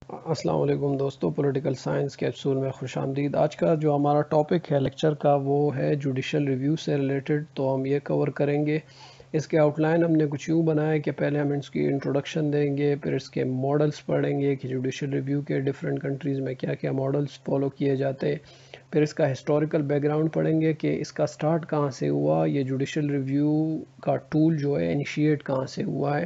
السلام علیکم دوستو، پولیٹیکل سائنس کیپسول میں خوش آمدید۔ آج کا جو ہمارا ٹاپک ہے لیکچر کا وہ ہے جوڈیشل ریویو سے ریلیٹڈ، تو ہم یہ کور کریں گے۔ اس کے آؤٹ لائن ہم نے کچھ یوں بنایا کہ پہلے ہم اس کی انٹروڈکشن دیں گے، پھر اس کے ماڈلز پڑھیں گے کہ جوڈیشل ریویو کے ڈفرینٹ کنٹریز میں کیا کیا ماڈلز فالو کیے جاتے ہیں، پھر اس کا ہسٹوریکل بیک گراؤنڈ پڑھیں گے کہ اس کا سٹارٹ کہاں سے ہوا، یہ جوڈیشل ریویو کا ٹول جو ہے انیشیٹ کہاں سے ہوا ہے،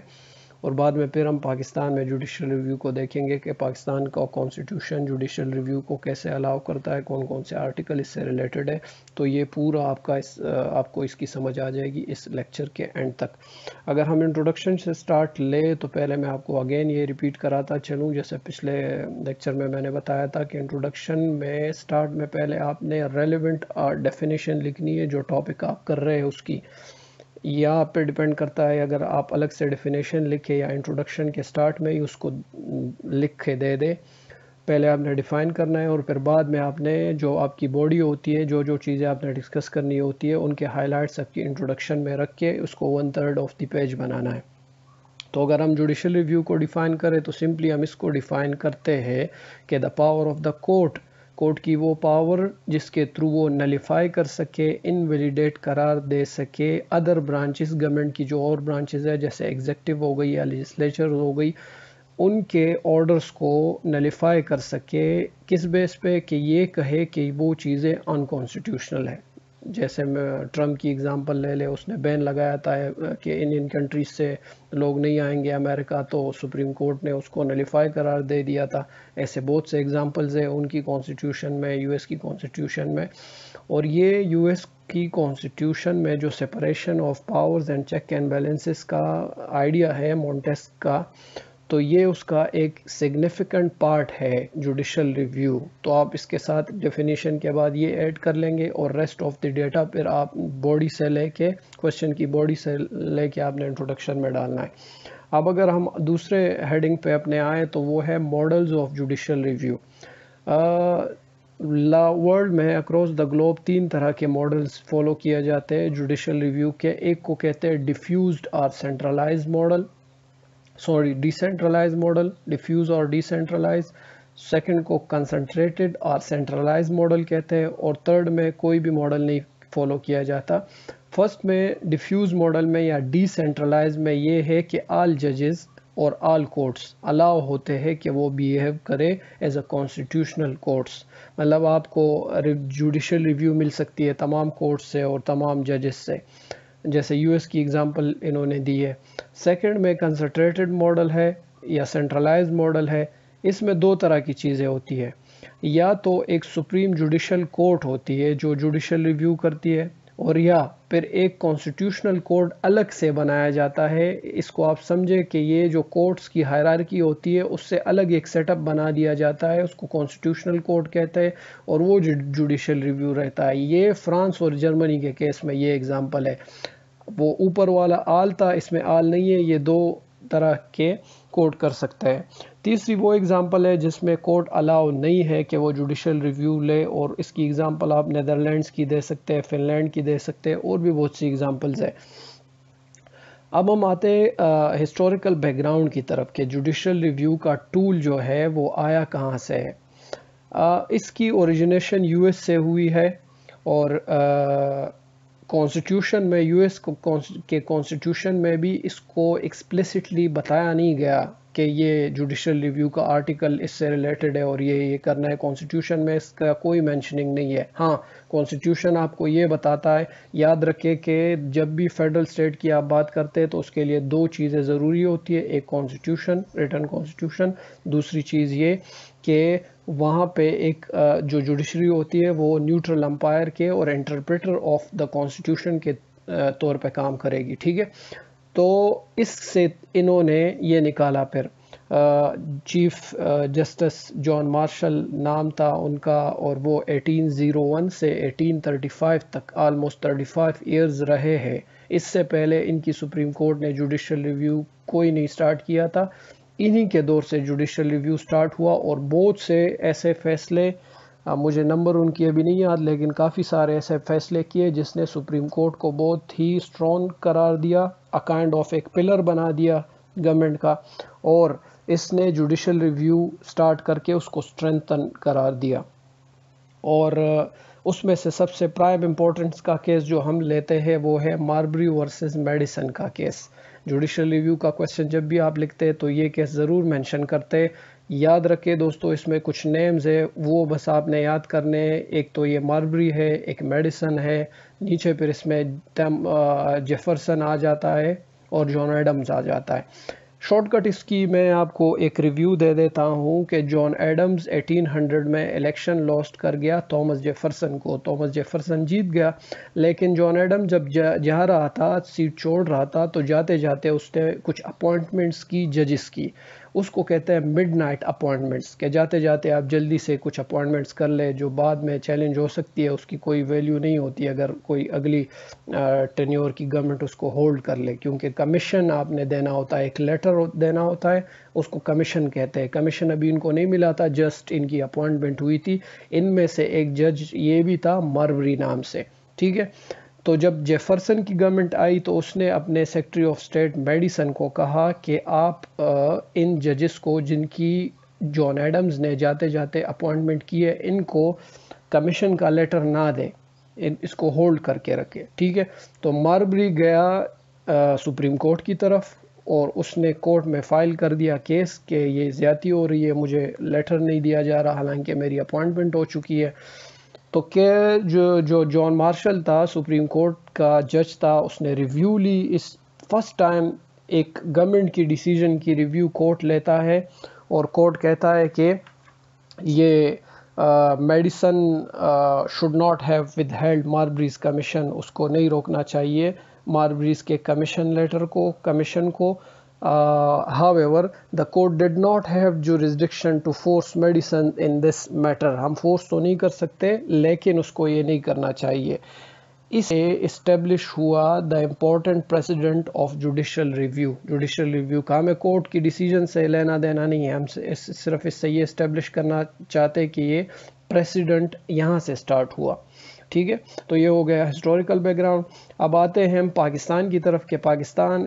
اور بعد میں پھر ہم پاکستان میں جوڈیشل ریویو کو دیکھیں گے کہ پاکستان کا کانسٹیٹیوشن جوڈیشل ریویو کو کیسے الاؤ کرتا ہے، کون کون سے آرٹیکل اس سے ریلیٹڈ ہے۔ تو یہ پورا آپ کو اس کی سمجھ آ جائے گی اس لیکچر کے اینڈ تک۔ اگر ہم انٹروڈکشن سے سٹارٹ لیں تو پہلے میں آپ کو اگین یہ ریپیٹ کراتا چلوں، جیسے پچھلے لیکچر میں نے بتایا تھا کہ انٹروڈکشن میں سٹارٹ میں پہلے آپ نے ریلیونٹ ڈیفینیشن لکھنی ہے جو ٹاپک آپ کر رہے ہیں اس کی، یا آپ پہ ڈیپینڈ کرتا ہے اگر آپ الگ سے ڈیفینیشن لکھے یا انٹروڈکشن کے سٹارٹ میں ہی اس کو لکھ کے دے دے۔ پہلے آپ نے ڈیفائن کرنا ہے اور پھر بعد میں آپ نے جو آپ کی باڈی ہوتی ہے، جو چیزیں آپ نے ڈسکس کرنی ہوتی ہے، ان کے ہائی لائٹس آپ کی انٹروڈکشن میں رکھ کے اس کو 1/3 آف دی پیج بنانا ہے۔ تو اگر ہم جوڈیشل ریویو کو ڈیفائن کریں تو سمپلی ہم اس کو ڈیفائن کرتے ہیں کہ the power of the court کی وہ پاور جس کے تھرو وہ نلیفائی کر سکے، انویلیڈیٹ قرار دے سکے ادر برانچز، گورنمنٹ کی جو اور برانچز ہے جیسے ایگزیکٹو ہو گئی یا لیجسلیچر ہو گئی، ان کے آرڈرز کو نلیفائی کر سکے، کس بیس پہ کہ یہ کہے کہ وہ چیزیں انکانسٹیٹیوشنل ہیں۔ جیسے میں ٹرمپ کی اگزامپل لے لے، اس نے بین لگایا تھا کہ انڈین کنٹریز سے لوگ نہیں آئیں گے امریکہ، تو سپریم کورٹ نے اس کو نلیفائی قرار دے دیا تھا۔ ایسے بہت سے ایگزامپلز ہیں ان کی کانسٹیٹیوشن میں، یو ایس کی کانسٹیٹیوشن میں، اور یہ یو ایس کی کانسٹیٹیوشن میں جو separation of powers and check and balances کا آئیڈیا ہے مونٹیسک کا، تو یہ اس کا ایک سگنیفیکنٹ پارٹ ہے جوڈیشل ریویو۔ تو آپ اس کے ساتھ ڈیفینیشن کے بعد یہ ایڈ کر لیں گے اور ریسٹ آف دی ڈیٹا پھر آپ باڈی سے لے کے کوشچن کی باڈی سے لے کے آپ نے انٹروڈکشن میں ڈالنا ہے۔ اب اگر ہم دوسرے ہیڈنگ پہ اپنے آئیں تو وہ ہے models of judicial review. World میں اکراس دا گلوب 3 طرح کے ماڈلز فالو کیا جاتے ہیں جوڈیشل ریویو کے۔ ایک کو کہتے ہیں ڈیفیوزڈ اور centralise model, decentralise model, diffuse اور ڈیسینٹرلائز۔ سیکنڈ کو کنسنٹریٹڈ اور سینٹرلائز ماڈل کہتے ہیں، اور تھرڈ میں کوئی بھی ماڈل نہیں فالو کیا جاتا۔ فرسٹ میں ڈیفیوز ماڈل میں یا ڈیسینٹرلائز میں یہ ہے کہ آل ججز اور آل کورٹس الاؤ ہوتے ہیں کہ وہ بیہیو کرے ایز اے کانسٹیٹیوشنل کورٹس، مطلب آپ کو جوڈیشل ریویو مل سکتی ہے تمام کورٹس سے اور تمام ججز سے، جیسے یو ایس کی اگزامپل انہوں نے دی ہے۔ سیکنڈ میں کنسنٹریٹڈ ماڈل ہے یا سینٹرلائز ماڈل ہے۔ اس میں 2 طرح کی چیزیں ہوتی ہے، یا تو ایک سپریم جوڈیشل کورٹ ہوتی ہے جو جوڈیشل ریویو کرتی ہے، اور یا پھر ایک کانسٹیٹیوشنل کورٹ الگ سے بنایا جاتا ہے۔ اس کو آپ سمجھے کہ یہ جو کورٹس کی ہائرارکی ہوتی ہے اس سے الگ ایک سیٹ اپ بنا دیا جاتا ہے، اس کو کانسٹیٹیوشنل کورٹ کہتے ہیں، اور وہ جوڈیشل ریویو رہتا ہے۔ یہ فرانس اور جرمنی کے کیس میں یہ اگزامپل ہے۔ وہ اوپر والا آل تھا، اس میں آل نہیں ہے، یہ 2 طرح کے کورٹ کر سکتا ہے۔ تیسری وہ اگزامپل ہے جس میں کورٹ الاؤ نہیں ہے کہ وہ جوڈیشل ریویو لے، اور اس کی اگزامپل آپ نیدرلینڈز کی دے سکتے ہیں، فن لینڈ کی دے سکتے ہیں، اور بھی بہت سی اگزامپلز ہیں۔ اب ہم آتے ہسٹوریکل بیک گراؤنڈ کی طرف کہ جوڈیشل ریویو کا ٹول جو ہے وہ آیا کہاں سے ہے۔ اس کی اوریجنیشن یو ایس سے ہوئی ہے، اور کانسٹیٹیوشن میں یو ایس کے کانسٹیٹیوشن میں بھی اس کو ایکسپلیسٹلی بتایا نہیں گیا کہ یہ جوڈیشل ریویو کا آرٹیکل اس سے ریلیٹڈ ہے اور یہ کرنا ہے۔ کانسٹیٹیوشن میں اس کا کوئی مینشننگ نہیں ہے۔ ہاں، کانسٹیٹیوشن آپ کو یہ بتاتا ہے، یاد رکھے کہ جب بھی فیڈرل اسٹیٹ کی آپ بات کرتے ہیں تو اس کے لیے 2 چیزیں ضروری ہوتی ہے، ایک کانسٹیٹیوشن، ریٹن کانسٹیٹیوشن، دوسری چیز یہ کہ وہاں پہ ایک جو جوڈیشری ہوتی ہے وہ نیوٹرل امپائر کے اور انٹرپریٹر آف دا کانسٹیٹیوشن کے طور پہ کام کرے گی، ٹھیک ہے۔ تو اس سے انہوں نے یہ نکالا، پھر چیف جسٹس جان مارشل نام تھا ان کا، اور وہ 1801 سے 1835 تک آلموسٹ 35 ایئرز رہے ہیں۔ اس سے پہلے ان کی سپریم کورٹ نے جوڈیشل ریویو کوئی نہیں سٹارٹ کیا تھا، انہی کے دور سے جوڈیشل ریویو سٹارٹ ہوا، اور بہت سے ایسے فیصلے، مجھے نمبر ان کی ابھی نہیں یاد، لیکن کافی سارے ایسے فیصلے کیے جس نے سپریم کورٹ کو بہت ہی اسٹرانگ قرار دیا، کائنڈ آف ایک پلر بنا دیا گورنمنٹ کا، اور اس نے جوڈیشل ریویو سٹارٹ کر کے اس کو اسٹرینتھن قرار دیا، اور اس میں سے سب سے پرائم امپورٹنس کا کیس جو ہم لیتے ہیں وہ ہے ماربری ورسز میڈیسن کا کیس۔ جوڈیشل ریویو کا کویسچن جب بھی آپ لکھتے تو یہ کیس ضرور مینشن کرتے۔ یاد رکھے دوستو، اس میں کچھ نیمز ہے وہ بس آپ نے یاد کرنے، ایک تو یہ ماربری ہے، ایک میڈیسن ہے، نیچے پھر اس میں جیفرسن آ جاتا ہے اور جان ایڈمز آ جاتا ہے۔ شارٹ کٹ اس کی میں آپ کو ایک ریویو دے دیتا ہوں کہ جان ایڈمز 1800 میں الیکشن لاسٹ کر گیا تھامس جیفرسن کو۔ تھامس جیفرسن جیت گیا، لیکن جان ایڈم جب جا رہا تھا، سیٹ چھوڑ رہا تھا، تو جاتے جاتے اس نے کچھ اپوائنٹمنٹس کی ججز کی، اس کو کہتے ہیں مڈ نائٹ اپوائنٹمنٹس، کہ جاتے جاتے آپ جلدی سے کچھ اپوائنٹمنٹس کر لے جو بعد میں چیلنج ہو سکتی ہے، اس کی کوئی ویلیو نہیں ہوتی اگر کوئی اگلی ٹینیور کی گورنمنٹ اس کو ہولڈ کر لے، کیونکہ کمیشن آپ نے دینا ہوتا ہے، ایک لیٹر دینا ہوتا ہے، اس کو کمیشن کہتے ہیں۔ کمیشن ابھی ان کو نہیں ملا تھا، جسٹ ان کی اپوائنٹمنٹ ہوئی تھی۔ ان میں سے ایک جج یہ بھی تھا ماربری نام سے، ٹھیک ہے۔ تو جب جیفرسن کی گورنمنٹ آئی تو اس نے اپنے سیکرٹری آف اسٹیٹ میڈیسن کو کہا کہ آپ ان ججز کو جن کی جان ایڈمز نے جاتے جاتے اپوائنٹمنٹ کی ہے، ان کو کمیشن کا لیٹر نہ دے، اس کو ہولڈ کر کے رکھے، ٹھیک ہے۔ تو ماربری گیا سپریم کورٹ کی طرف اور اس نے کورٹ میں فائل کر دیا کیس کہ یہ زیادتی ہو رہی ہے، مجھے لیٹر نہیں دیا جا رہا حالانکہ میری اپوائنٹمنٹ ہو چکی ہے۔ تو کہ جو جان مارشل تھا، سپریم کورٹ کا جج تھا، اس نے ریویو لی۔ اس فرسٹ ٹائم ایک گورنمنٹ کی ڈیسیجن کی ریویو کورٹ لیتا ہے، اور کورٹ کہتا ہے کہ یہ Madison should not have withheld Marbury's commission, اس کو نہیں روکنا چاہیے ماربریز کے کمیشن لیٹر کو، کمیشن کو۔ however the court did not have jurisdiction to force medicine in this matter، ہم فورس تو نہیں کر سکتے لیکن اس کو یہ نہیں کرنا چاہیے۔ اس سے اسٹیبلش ہوا the important precedent of judicial review. Judicial review کا ہمیں کورٹ کی ڈیسیجن سے لینا دینا نہیں ہے، ہم صرف اس سے یہ اسٹیبلش کرنا چاہتے کہ یہ پریسیڈنٹ یہاں سے سٹارٹ ہوا، ٹھیک ہے۔ تو یہ ہو گیا ہسٹوریکل بیک گراؤنڈ۔ اب آتے ہیں ہم پاکستان کی طرف کہ پاکستان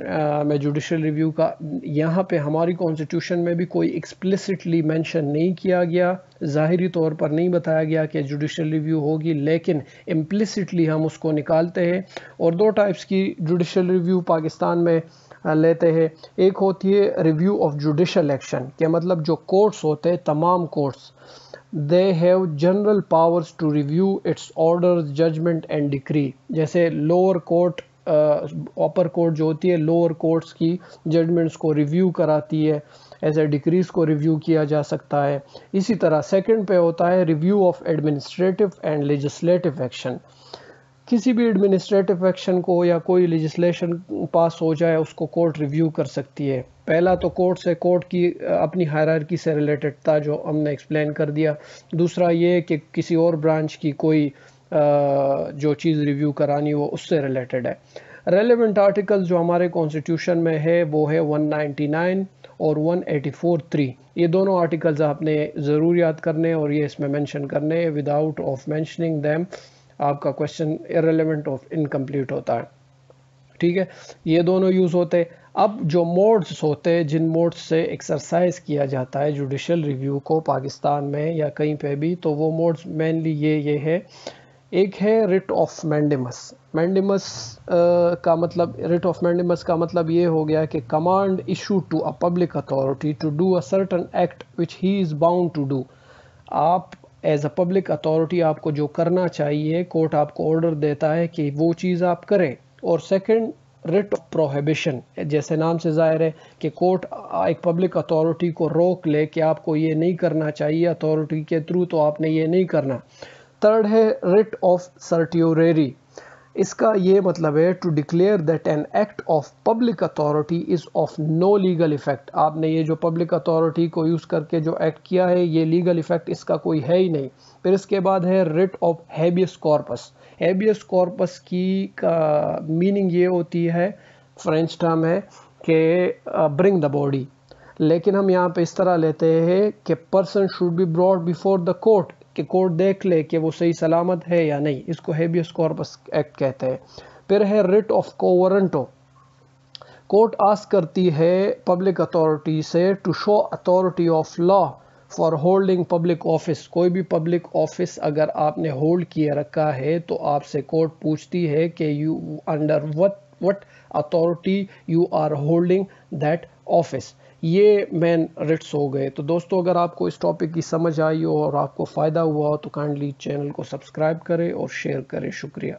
میں جوڈیشل ریویو کا یہاں پہ ہماری کانسٹیٹیوشن میں بھی کوئی ایکسپلیسٹلی مینشن نہیں کیا گیا، ظاہری طور پر نہیں بتایا گیا کہ جوڈیشل ریویو ہوگی، لیکن امپلیسٹلی ہم اس کو نکالتے ہیں۔ اور دو ٹائپس کی جوڈیشل ریویو پاکستان میں لیتے ہیں۔ ایک ہوتی ہے ریویو آف جوڈیشل ایکشن، کہ مطلب جو کورٹس ہوتے ہیں، تمام courts they have general powers to review its orders, judgment and decree۔ جیسے لوور کورٹ، اپر کورٹ جو ہوتی ہے لوور کورٹس کی ججمنٹس کو ریویو کراتی ہے، ایسے ڈکریز کو ریویو کیا جا سکتا ہے۔ اسی طرح سیکنڈ پہ ہوتا ہے review of administrative and legislative action. کسی بھی ایڈمنسٹریٹو ایکشن کو یا کوئی لیجسلیشن پاس ہو جائے اس کو کورٹ ریویو کر سکتی ہے۔ پہلا تو کورٹ کی اپنی ہائرارکی سے ریلیٹڈ تھا جو ہم نے ایکسپلین کر دیا۔ دوسرا یہ کہ کسی اور برانچ کی کوئی جو چیز ریویو کرانی وہ اس سے ریلیٹڈ ہے۔ ریلیونٹ آرٹیکل جو ہمارے کانسٹیٹیوشن میں ہے وہ ہے 199 اور 184(3)۔ یہ دونوں آرٹیکلز آپ نے ضرور یاد کرنے اور یہ اس میں مینشن کرنے، وداؤٹ آف مینشننگ دیم آپ کا کویشچن irrelevant آف انکمپلیٹ ہوتا ہے، ٹھیک ہے۔ یہ دونوں یوز ہوتے۔ اب جو موڈز ہوتے جن موڈز سے ایکسرسائز کیا جاتا ہے جوڈیشل ریویو کو پاکستان میں یا کہیں پہ بھی، تو وہ موڈز مینلی یہ ہے۔ ایک ہے ریٹ آف مینڈیمس۔ مینڈیمس کا مطلب، ریٹ آف مینڈیمس کا مطلب یہ ہو گیا کہ command issue to a public authority to do a certain act which he is bound to do. آپ ایز اے پبلک اتھارٹی آپ کو جو کرنا چاہیے، کورٹ آپ کو آرڈر دیتا ہے کہ وہ چیز آپ کریں۔ اور سیکنڈ ریٹ آف پروہیبیشن، جیسے نام سے ظاہر ہے کہ کورٹ ایک پبلک اتھارٹی کو روک لے کہ آپ کو یہ نہیں کرنا چاہیے اتھارٹی کے تھرو، تو آپ نے یہ نہیں کرنا۔ تھرڈ ہے ریٹ آف سرٹیوریری۔ اس کا یہ مطلب ہے to declare that an act of public authority is of no legal effect. آپ نے یہ جو پبلک اتھارٹی کو یوز کر کے جو ایکٹ کیا ہے یہ لیگل ایفیکٹ اس کا کوئی ہے ہی نہیں۔ پھر اس کے بعد ہے ریٹ آف ہیبیس کارپس۔ ہیبیس کارپس کی کا میننگ یہ ہوتی ہے، فرینچ ٹرم ہے کہ برنگ دا باڈی، لیکن ہم یہاں پہ اس طرح لیتے ہیں کہ person should be brought before the court, کہ کورٹ دیکھ لے کہ وہ صحیح سلامت ہے یا نہیں، اس کو ہیبیس کارپس ایکٹ کہتے ہیں۔ پھر ہے writ of quo warranto. Court ask کرتی ہے پبلک اتھارٹی سے to show authority of law for holding public office. کوئی بھی پبلک آفس اگر آپ نے ہولڈ کیے رکھا ہے تو آپ سے کورٹ پوچھتی ہے کہ you under what authority you are holding that office. یہ مین رٹس ہو گئے. تو دوستو اگر آپ کو اس ٹاپک کی سمجھ آئی ہو اور آپ کو فائدہ ہوا ہو تو کائنڈلی چینل کو سبسکرائب کریں اور شیئر کریں. شکریہ.